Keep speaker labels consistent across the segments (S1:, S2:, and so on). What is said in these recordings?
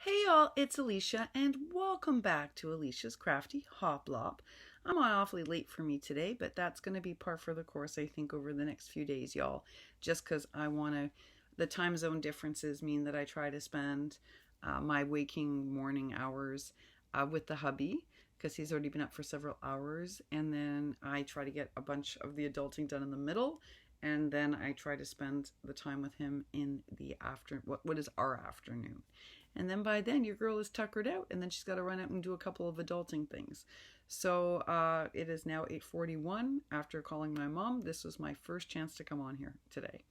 S1: Hey y'all, it's Elisha and welcome back to Elisha's Crafty Hoplop. I'm on awfully late for me today, but that's going to be par for the course I think over the next few days, y'all. Just because the time zone differences mean that I try to spend my waking morning hours with the hubby because he's already been up for several hours, and then I try to get a bunch of the adulting done in the middle, and then I try to spend the time with him in the what is our afternoon. And then by then your girl is tuckered out, and then she's got to run out and do a couple of adulting things. So it is now 8:41 after calling my mom. This was my first chance to come on here today.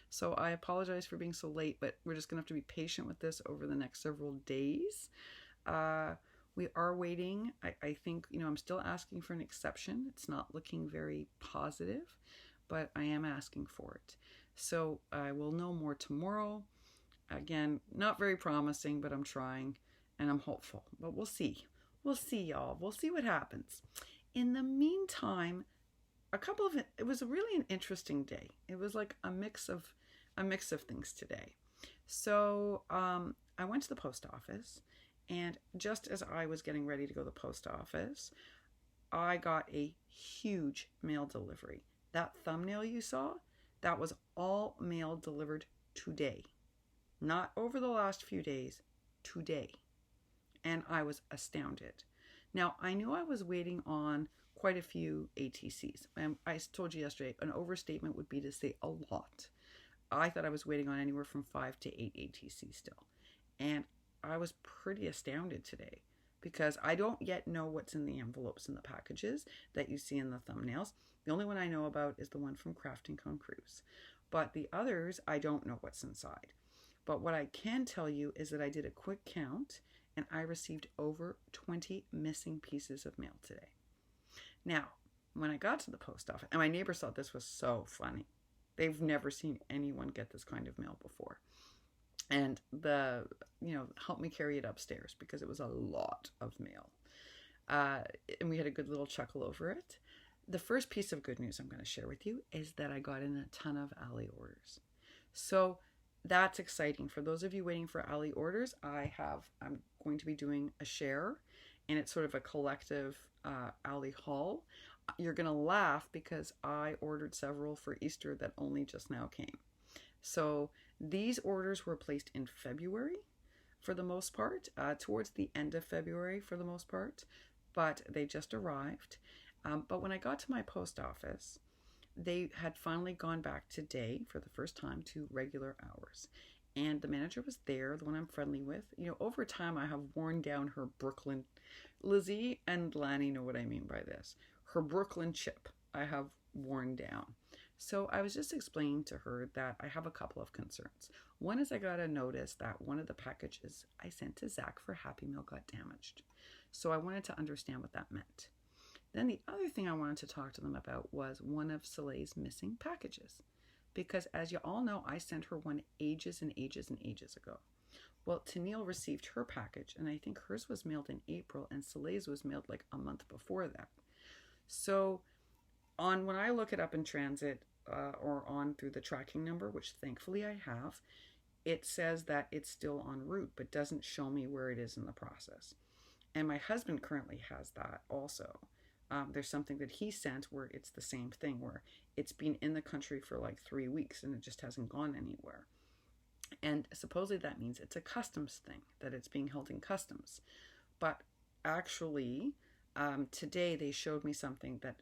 S1: So I apologize for being so late, but we're just going to have to be patient with this over the next several days. We are waiting. I think, I'm still asking for an exception. It's not looking very positive, but I am asking for it. So I will know more tomorrow. Again, not very promising, but I'm trying and I'm hopeful. But we'll see. We'll see, y'all. We'll see what happens. In the meantime, it was really an interesting day. It was like a mix of things today. So I went to the post office, and just as I was getting ready to go to the post office, I got a huge mail delivery. That thumbnail you saw, that was all mail delivered today. Not over the last few days, today. And I was astounded. Now, I knew I was waiting on quite a few ATCs. And I told you yesterday, an overstatement would be to say a lot. I thought I was waiting on anywhere from 5 to 8 ATCs still. And I was pretty astounded today because I don't yet know what's in the envelopes and the packages that you see in the thumbnails. The only one I know about is the one from Crafting Con Cruise. But the others, I don't know what's inside. But what I can tell you is that I did a quick count and I received over 20 missing pieces of mail today. Now, when I got to the post office, and my neighbors thought this was so funny. They've never seen anyone get this kind of mail before. And helped me carry it upstairs because it was a lot of mail. And we had a good little chuckle over it. The first piece of good news I'm going to share with you is that I got in a ton of alley orders. So that's exciting. For those of you waiting for alley orders, I'm going to be doing a share, and it's sort of a collective alley haul. You're going to laugh because I ordered several for Easter that only just now came. So these orders were placed in February for the most part, towards the end of February for the most part, but they just arrived. But when I got to my post office, they had finally gone back today for the first time to regular hours. And the manager was there, the one I'm friendly with. Over time, I have worn down her Brooklyn. Lizzie and Lanny know what I mean by this. Her Brooklyn chip I have worn down. So I was just explaining to her that I have a couple of concerns. One is I got a notice that one of the packages I sent to Zach for Happy Meal got damaged. So I wanted to understand what that meant. Then the other thing I wanted to talk to them about was one of Soleil's missing packages. Because as you all know, I sent her one ages and ages and ages ago. Well, Tennille received her package, and I think hers was mailed in April, and Soleil's was mailed like a month before that. So when I look it up in transit or on through the tracking number, which thankfully I have, it says that it's still en route, but doesn't show me where it is in the process. And my husband currently has that also. There's something that he sent where it's the same thing, where it's been in the country for like 3 weeks and it just hasn't gone anywhere. And supposedly that means it's a customs thing, that it's being held in customs. But actually, today they showed me something that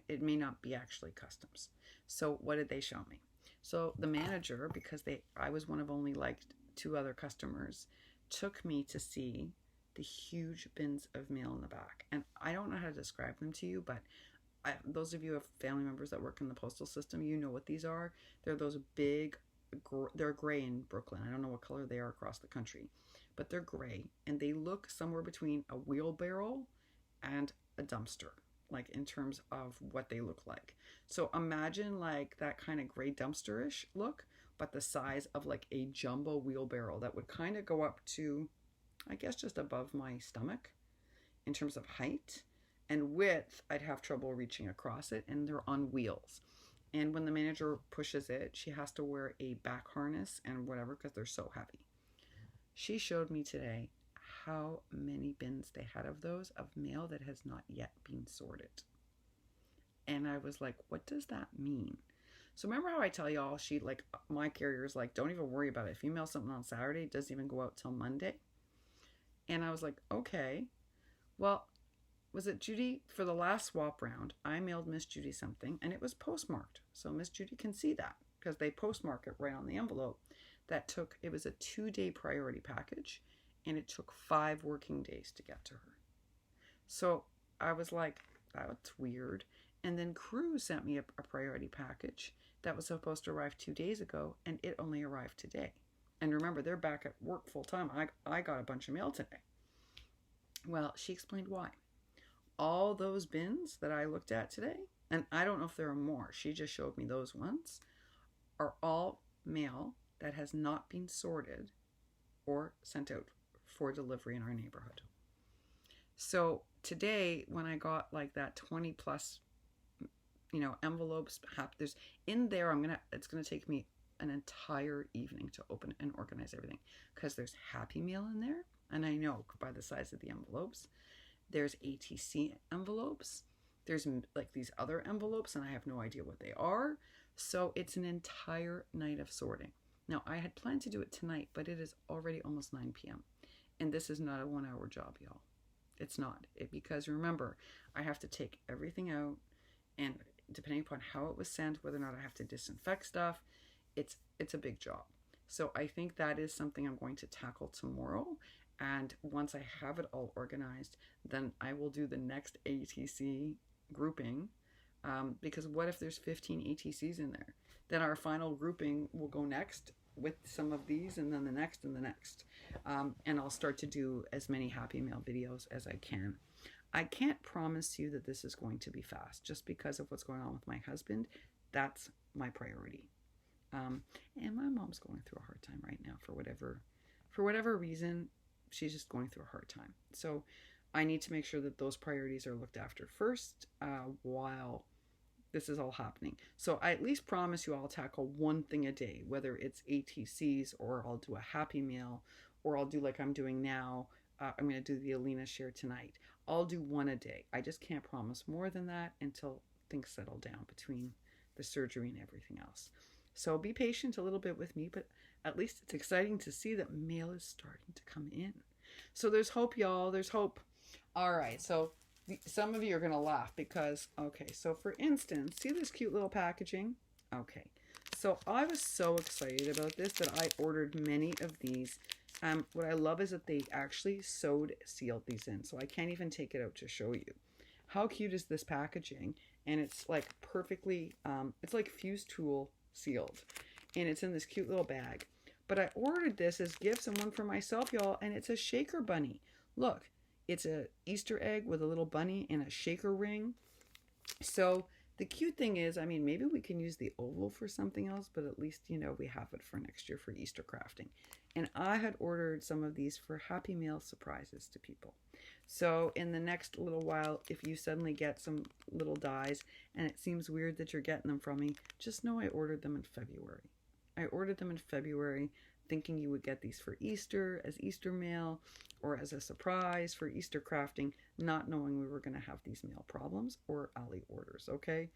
S1: it may not be actually customs. So what did they show me? So the manager, because I was one of only like 2 other customers, took me to see the huge bins of mail in the back. And I don't know how to describe them to you, but those of you who have family members that work in the postal system, you know what these are. They're those big, they're gray in Brooklyn. I don't know what color they are across the country, but they're gray, and they look somewhere between a wheelbarrow and a dumpster, like in terms of what they look like. So imagine like that kind of gray dumpster-ish look, but the size of like a jumbo wheelbarrow that would kind of go up to, I guess, just above my stomach in terms of height. And width, I'd have trouble reaching across it, and they're on wheels. And when the manager pushes it, she has to wear a back harness and whatever because they're so heavy. She showed me today how many bins they had of those, of mail that has not yet been sorted. And I was like, what does that mean? So remember how I tell y'all, my carrier is like, don't even worry about it. If you mail something on Saturday, it doesn't even go out till Monday. And I was like, okay. Well, was it Judy? For the last swap round, I mailed Miss Judy something and it was postmarked. So Miss Judy can see that because they postmark it right on the envelope. It was a 2-day priority package and it took 5 working days to get to her. So I was like, that's weird. And then Crew sent me a priority package that was supposed to arrive 2 days ago and it only arrived today. And remember, they're back at work full time. I got a bunch of mail today. Well, she explained why. All those bins that I looked at today, and I don't know if there are more, she just showed me those ones, are all mail that has not been sorted or sent out for delivery in our neighborhood. So today, when I got like that 20 plus, envelopes, there's in there, it's going to take me an entire evening to open and organize everything because there's Happy Meal in there. And I know by the size of the envelopes, there's ATC envelopes. There's like these other envelopes and I have no idea what they are. So it's an entire night of sorting. Now I had planned to do it tonight, but it is already almost 9 p.m. And this is not a 1-hour job, y'all. It's not. Because remember, I have to take everything out and depending upon how it was sent, whether or not I have to disinfect stuff, it's a big job. So I think that is something I'm going to tackle tomorrow. And once I have it all organized, then I will do the next ATC grouping. Because what if there's 15 ATCs in there? Then our final grouping will go next with some of these and then the next and the next. And I'll start to do as many Happy Mail videos as I can. I can't promise you that this is going to be fast just because of what's going on with my husband. That's my priority. And my mom's going through a hard time right now for whatever reason. She's just going through a hard time. So I need to make sure that those priorities are looked after first while this is all happening. So I at least promise you I'll tackle one thing a day, whether it's ATCs or I'll do a Happy Meal or I'll do like I'm doing now. I'm going to do the Alina share tonight. I'll do one a day. I just can't promise more than that until things settle down between the surgery and everything else. So be patient a little bit with me, but at least it's exciting to see that mail is starting to come in. So there's hope, y'all. There's hope. All right. So some of you are going to laugh because, okay, so for instance, see this cute little packaging? Okay. So I was so excited about this that I ordered many of these. What I love is that they actually sealed these in. So I can't even take it out to show you. How cute is this packaging? And it's like perfectly, it's like fused tool sealed. And it's in this cute little bag. But I ordered this as gifts and one for myself, y'all, and it's a shaker bunny. Look, it's a Easter egg with a little bunny and a shaker ring. So the cute thing is, I mean, maybe we can use the oval for something else, but at least, we have it for next year for Easter crafting. And I had ordered some of these for Happy Meal surprises to people. So in the next little while, if you suddenly get some little dies and it seems weird that you're getting them from me, just know I ordered them in February. I ordered them in February thinking you would get these for Easter as Easter mail or as a surprise for Easter crafting, not knowing we were going to have these mail problems or alley orders, okay?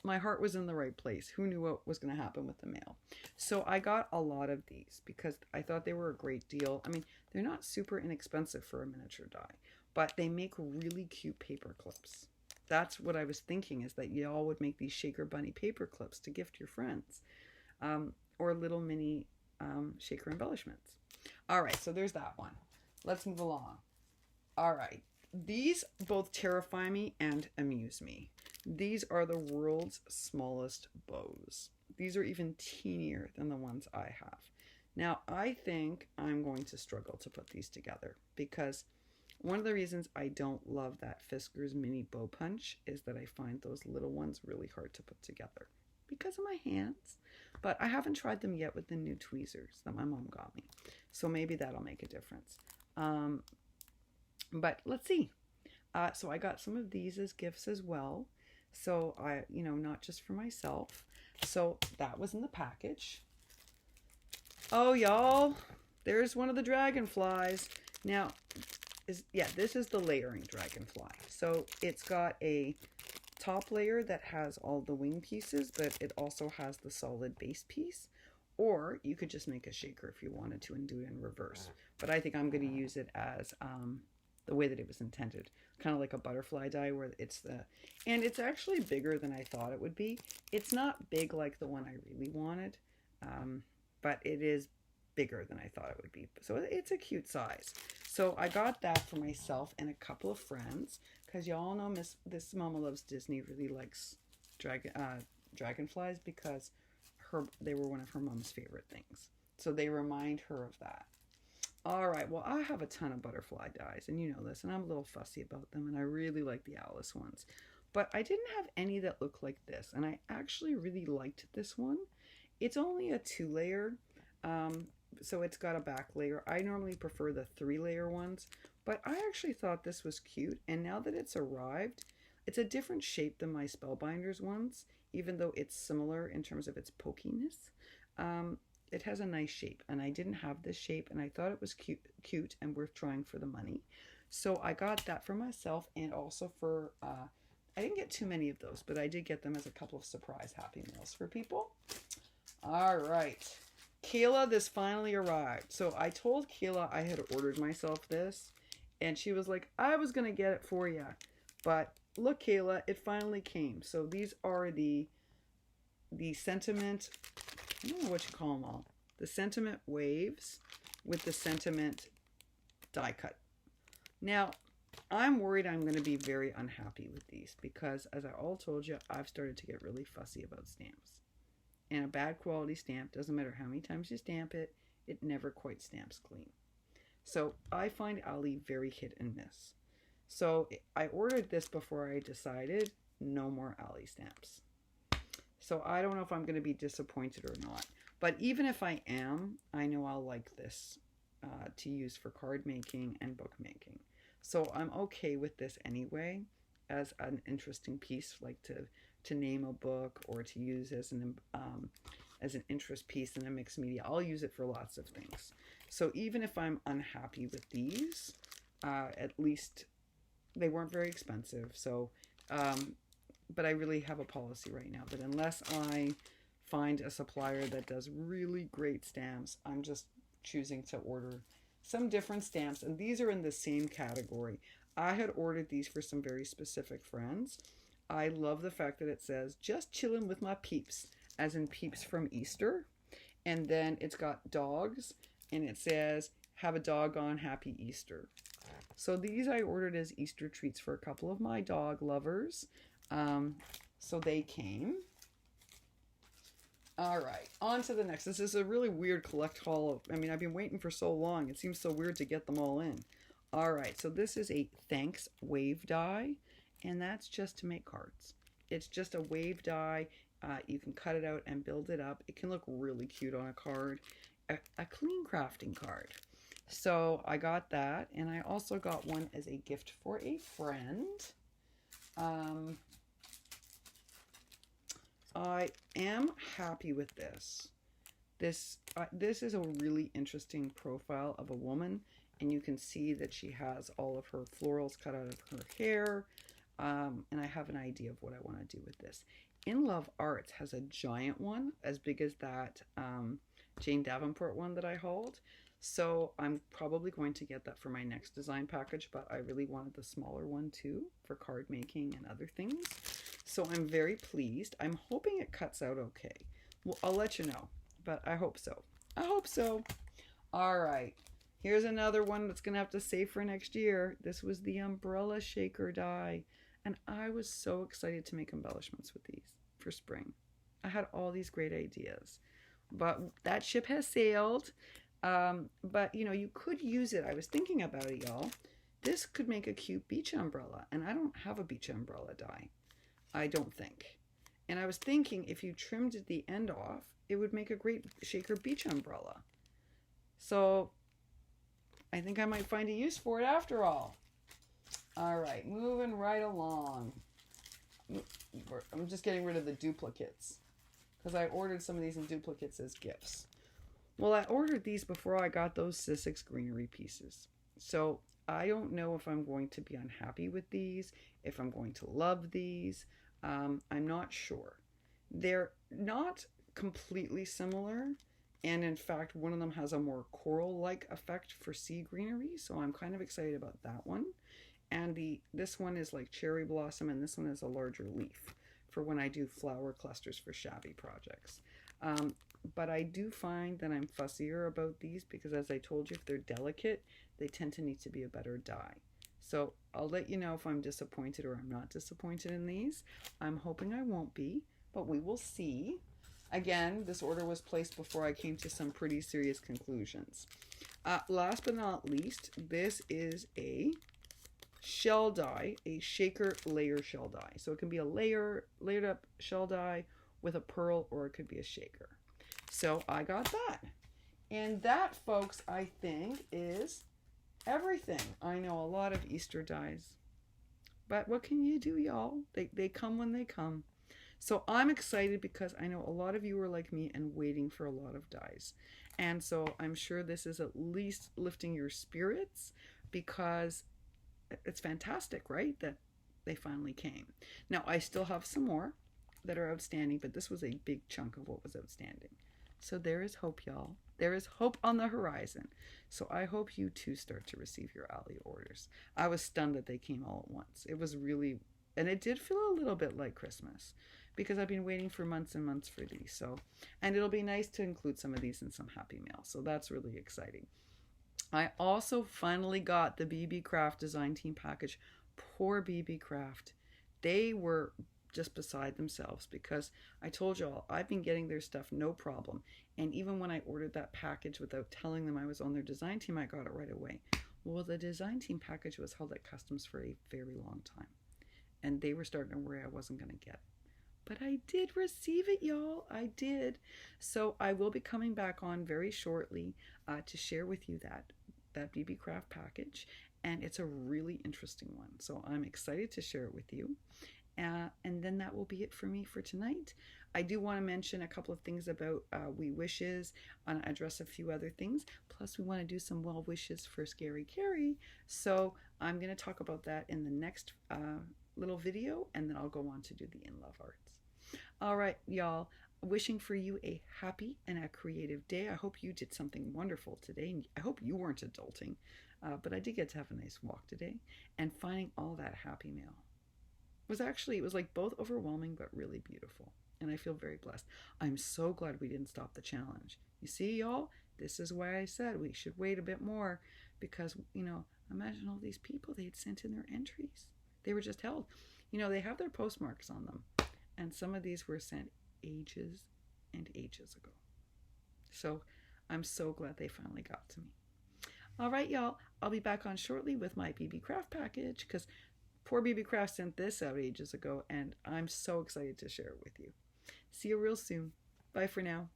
S1: My heart was in the right place. Who knew what was going to happen with the mail? So I got a lot of these because I thought they were a great deal. I mean, they're not super inexpensive for a miniature die, but they make really cute paper clips. That's what I was thinking, is that y'all would make these Shaker Bunny paper clips to gift your friends, or little mini shaker embellishments. All right, so there's that one. Let's move along. All right, these both terrify me and amuse me. These are the world's smallest bows. These are even teenier than the ones I have. Now, I think I'm going to struggle to put these together because one of the reasons I don't love that Fisker's mini bow punch is that I find those little ones really hard to put together because of my hands. But I haven't tried them yet with the new tweezers that my mom got me. So maybe that'll make a difference. But let's see. So I got some of these as gifts as well. So I, not just for myself. So that was in the package. Oh, y'all, there's one of the dragonflies. Now, this is the layering dragonfly. So it's got a top layer that has all the wing pieces, but it also has the solid base piece. Or you could just make a shaker if you wanted to and do it in reverse. But I think I'm going to use it as the way that it was intended. Kind of like a butterfly die where and it's actually bigger than I thought it would be. It's not big like the one I really wanted, but it is bigger than I thought it would be. So it's a cute size. So I got that for myself and a couple of friends, because y'all know this Mama Loves Disney really likes dragonflies, because they were one of her mom's favorite things. So they remind her of that. All right, well, I have a ton of butterfly dies, and you know this, and I'm a little fussy about them, and I really like the Alice ones. But I didn't have any that looked like this, and I actually really liked this one. It's only a 2-layer, so it's got a back layer. I normally prefer the 3-layer ones, but I actually thought this was cute, and now that it's arrived, it's a different shape than my Spellbinders ones, even though it's similar in terms of its pokiness. It has a nice shape, and I didn't have this shape, and I thought it was cute and worth trying for the money. So I got that for myself, and also for, I didn't get too many of those, but I did get them as a couple of surprise Happy Meals for people. All right. Kayla, this finally arrived. So I told Kayla I had ordered myself this, and she was like, I was going to get it for you. But look, Kayla, it finally came. So these are the sentiment, I don't know what you call them all. The sentiment waves with the sentiment die cut. Now, I'm worried I'm going to be very unhappy with these, because as I all told you, I've started to get really fussy about stamps. And a bad quality stamp, doesn't matter how many times you stamp it, it never quite stamps clean. So I find Ali very hit and miss. So I ordered this before I decided no more Ali stamps. So I don't know if I'm going to be disappointed or not. But even if I am, I know I'll like this to use for card making and book making. So I'm okay with this anyway as an interesting piece, like to name a book or to use as an interest piece in a mixed media. I'll use it for lots of things. So even if I'm unhappy with these, at least they weren't very expensive. So, but I really have a policy right now that unless I find a supplier that does really great stamps, I'm just choosing to order some different stamps. And these are in the same category. I had ordered these for some very specific friends. I love the fact that it says, just chilling with my peeps, as in peeps from Easter. And then it's got dogs, and it says, have a doggone happy Easter. So these I ordered as Easter treats for a couple of my dog lovers. So they came. All right, on to the next. This is a really weird collect haul. I've been waiting for so long. It seems so weird to get them all in. All right, so this is a thanks wave die, and that's just to make cards. It's just a wave die. You can cut it out and build it up. It can look really cute on a card, a clean crafting card. So I got that, and I also got one as a gift for a friend. I am happy with this. This is a really interesting profile of a woman, and you can see that she has all of her florals cut out of her hair, and I have an idea of what I want to do with this. In Love Arts has a giant one, as big as that Jane Davenport one that I hauled. So I'm probably going to get that for my next design package, but I really wanted the smaller one too for card making and other things. So I'm very pleased. I'm hoping it cuts out okay. Well, I'll let you know, but I hope so. I hope so. All right. Here's another one that's going to have to save for next year. This was the umbrella shaker die, and I was so excited to make embellishments with these for spring. I had all these great ideas, but that ship has sailed. But you could use it. I was thinking about it, y'all. This could make a cute beach umbrella, and I don't have a beach umbrella die. I don't think. And I was thinking if you trimmed the end off, it would make a great shaker beach umbrella. So I think I might find a use for it after all. All right, moving right along. I'm just getting rid of the duplicates because I ordered some of these in duplicates as gifts. Well, I ordered these before I got those Sussex greenery pieces. So I don't know if I'm going to be unhappy with these, if I'm going to love these. I'm not sure. They're not completely similar. And in fact, one of them has a more coral like effect for sea greenery. So I'm kind of excited about that one. And this one is like cherry blossom, and this one is a larger leaf for when I do flower clusters for shabby projects. Um, but I do find that I'm fussier about these because, as I told you, if they're delicate, they tend to need to be a better dye. So I'll let you know if I'm disappointed or I'm not disappointed in these. I'm hoping I won't be, but we will see. Again, this order was placed before I came to some pretty serious conclusions. Last but not least, this is a shell die, a shaker layer shell die. So it can be a layered up shell die with a pearl, or it could be a shaker. So I got that. And that, folks, I think is everything. I know a lot of Easter dies, but what can you do, y'all? They come when they come. So I'm excited because I know a lot of you are like me and waiting for a lot of dies. And so I'm sure this is at least lifting your spirits, because it's fantastic, right? That they finally came. Now, I still have some more that are outstanding, but this was a big chunk of what was outstanding. So there is hope, y'all. There is hope on the horizon. So I hope you too start to receive your Ali orders. I was stunned that they came all at once. It was really, and it did feel a little bit like Christmas, because I've been waiting for months and months for these. So, and it'll be nice to include some of these in some Happy Mail. So that's really exciting. I also finally got the BB Craft design team package. Poor BB Craft. They were just beside themselves, because I told y'all I've been getting their stuff no problem. And even when I ordered that package without telling them I was on their design team, I got it right away. Well, the design team package was held at customs for a very long time, and they were starting to worry I wasn't going to get it. But I did receive it, y'all. I did. So I will be coming back on very shortly to share with you that BB Craft package, and it's a really interesting one. So I'm excited to share it with you. And then that will be it for me for tonight. I do want to mention a couple of things about We Wishes, and address a few other things. Plus, we want to do some well wishes for Scary Carrie. So I'm going to talk about that in the next little video, and then I'll go on to do the in love arts. All right, y'all. Wishing for you a happy and a creative day. I hope you did something wonderful today. I hope you weren't adulting, but I did get to have a nice walk today. And finding all that Happy Mail it was like both overwhelming but really beautiful. And I feel very blessed. I'm so glad we didn't stop the challenge. You see, y'all, this is why I said we should wait a bit more, because, imagine all these people, they had sent in their entries. They were just held. They have their postmarks on them. And some of these were sent ages and ages ago. So I'm so glad they finally got to me. All right, y'all. I'll be back on shortly with my BB Craft package, because poor BB Craft sent this out ages ago, and I'm so excited to share it with you. See you real soon. Bye for now.